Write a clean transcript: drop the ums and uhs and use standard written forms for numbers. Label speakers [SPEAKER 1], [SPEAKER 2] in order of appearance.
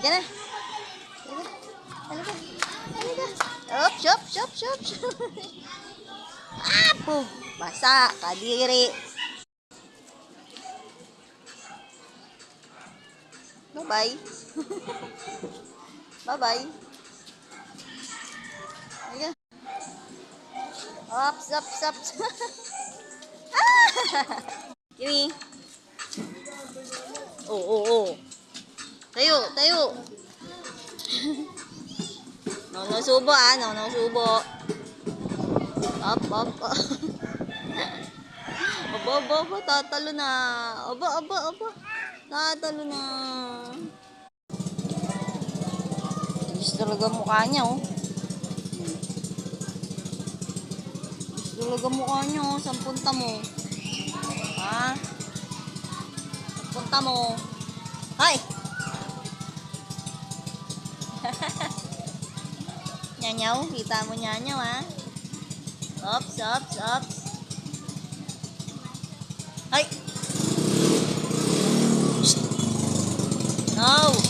[SPEAKER 1] Halika na. Halika. Halika. Op, shop, shop, shop, shop. Apo. Basa. Kadiri. Bye-bye. Bye-bye. Halika. Op, stop, stop. Kimi. Oo. Tayo, tayo. Nono subo nono subo. Up. Aba, tatalo na. Aba. Tatalo na. Gusto talaga mukha niya, oh. Gusto talaga mukha niya, oh. Saan punta mo? Ha? Saan punta mo? Hay! Nyanyaw, kita mo nyanyaw, ha? Ops. Hay! No!